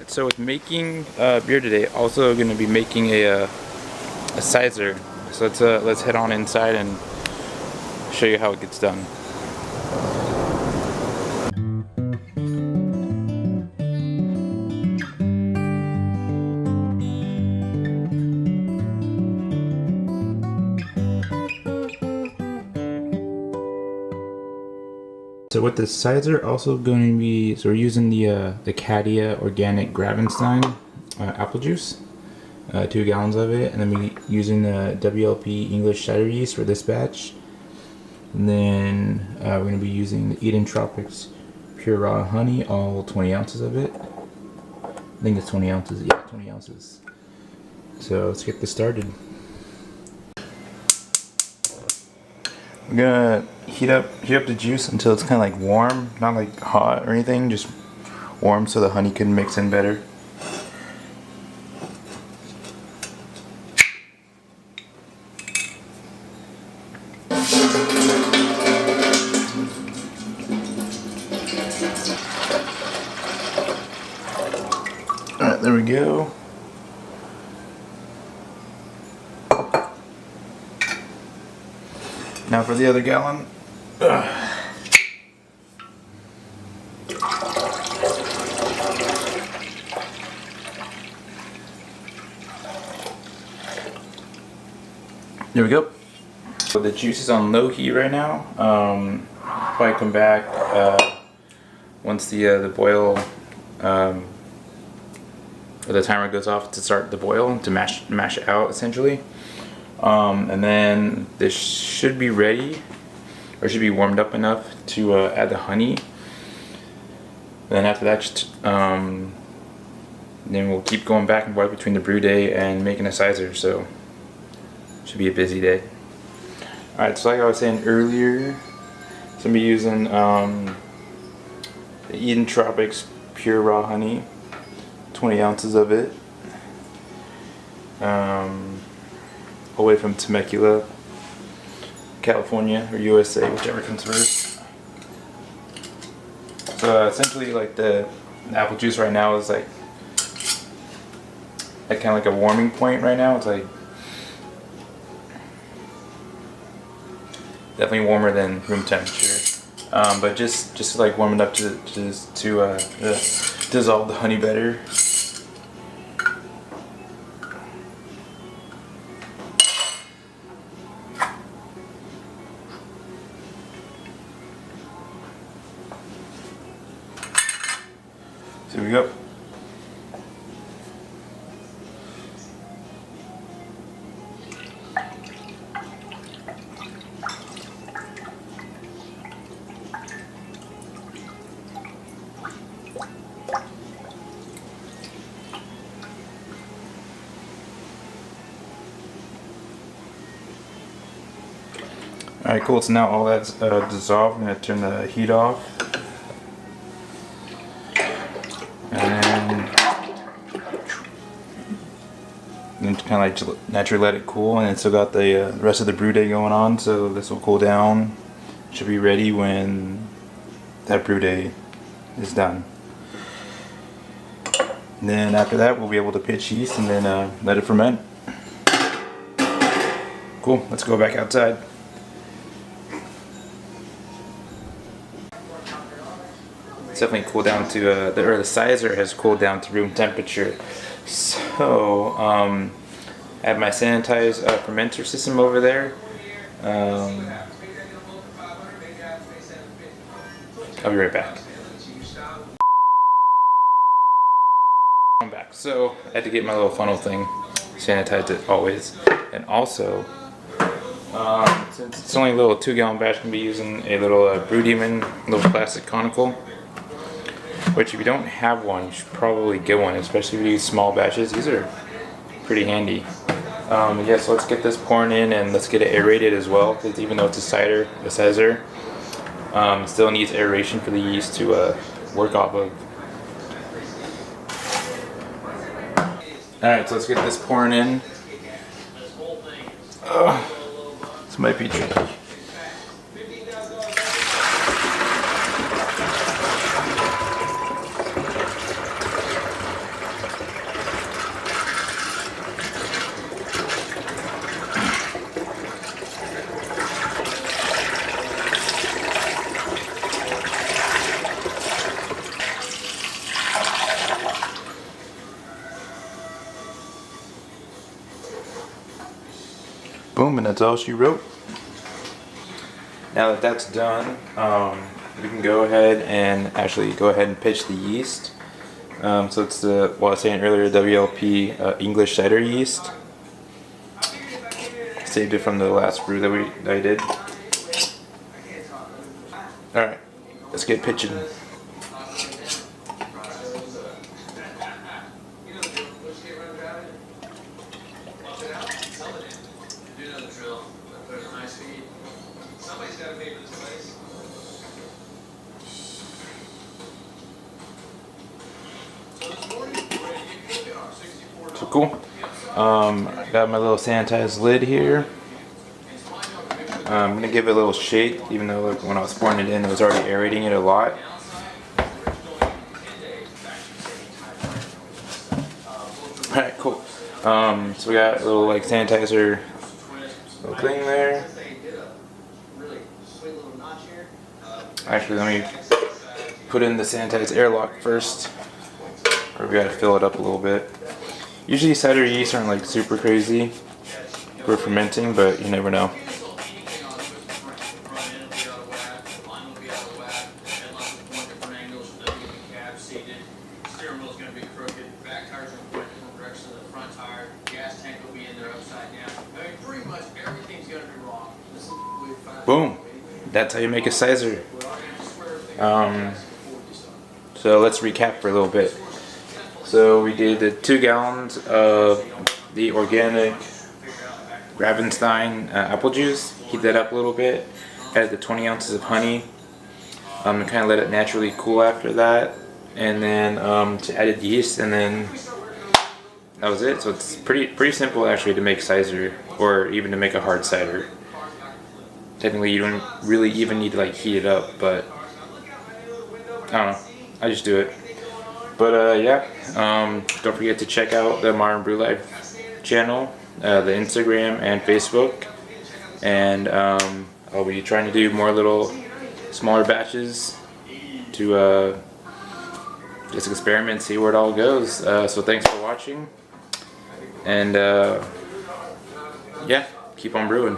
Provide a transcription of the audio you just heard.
Alright, so with making beer today, also going to be making a Cyser. So let's head on inside and show you how it gets done. So with the Cyser, also going to be, so we're using the Cadia Organic Gravenstein apple juice, 2 gallons of it, and then we're using the WLP English cider yeast for this batch. And then we're going to be using the Eden Tropics Pure Raw Honey, all 20 ounces of it. I think it's 20 ounces, yeah, 20 ounces. So let's get this started. We're gonna heat up the juice until it's kind of like warm, not like hot or anything, just warm so the honey can mix in better. Alright, there we go. Now for the other gallon. There we go. So the juice is on low heat right now. Probably come back once the boil or the timer goes off to start the boil to mash it out essentially. And then this should be ready, or should be warmed up enough to add the honey. Then after that, then we'll keep going back and forth between the brew day and making a Cyser. So should be a busy day. All right, so like I was saying earlier, so I'm gonna be using the Eden Tropics Pure Raw Honey, 20 ounces of it. All the way from Temecula, California, or USA, whichever comes first. So essentially, like the apple juice right now is like at kind of like a warming point right now. It's like definitely warmer than room temperature, but just like warm it up to dissolve the honey better. So here we go. Alright, cool. So now all that's dissolved. I'm going to turn the heat off. And kind of like naturally let it cool, and it's still got the rest of the brew day going on, so this will cool down. Should be ready when that brew day is done. And then after that we'll be able to pitch yeast and then let it ferment. Cool, let's go back outside. It's definitely cooled down to the Cyser has cooled down to room temperature. So I have my sanitized fermenter system over there. I'll be right back. I'm back. So I had to get my little funnel thing, sanitized it always, and also since it's only a little 2-gallon batch, I'm gonna be using a little Brew Demon, little plastic conical. Which if you don't have one, you should probably get one, especially if you use small batches. These are pretty handy. Yeah, so let's get this pouring in and let's get it aerated as well, because even though it's a cider, a Cyser, it still needs aeration for the yeast to work off of. Alright, so let's get this pouring in. This might be tricky. Boom, and that's all she wrote. Now that that's done, we can go ahead and pitch the yeast. So it's the, I was saying earlier, WLP English cider yeast. Saved it from the last brew that I did. Alright, let's get pitching. So cool. I got my little sanitized lid here. I'm gonna give it a little shake, even though like, when I was pouring it in, it was already aerating it a lot. Alright, cool. So we got a little like sanitizer little thing there. Actually, let me put in the sanitized airlock first. Or we gotta fill it up a little bit. Usually cider yeast aren't like super crazy for fermenting, but you never know. Boom! That's how you make a Cyser. So let's recap for a little bit. So we did the 2 gallons of the organic Ravenstein apple juice. Heat that up a little bit. Added the 20 ounces of honey. And kind of let it naturally cool after that. And then added yeast, and then that was it. So it's pretty simple actually to make Cyser, or even to make a hard cider. Technically, you don't really even need to like heat it up, but I don't know. I just do it. But yeah, don't forget to check out the Modern Brew Life channel, the Instagram and Facebook, and I'll be trying to do more little smaller batches to just experiment, see where it all goes. So thanks for watching, and yeah, keep on brewing.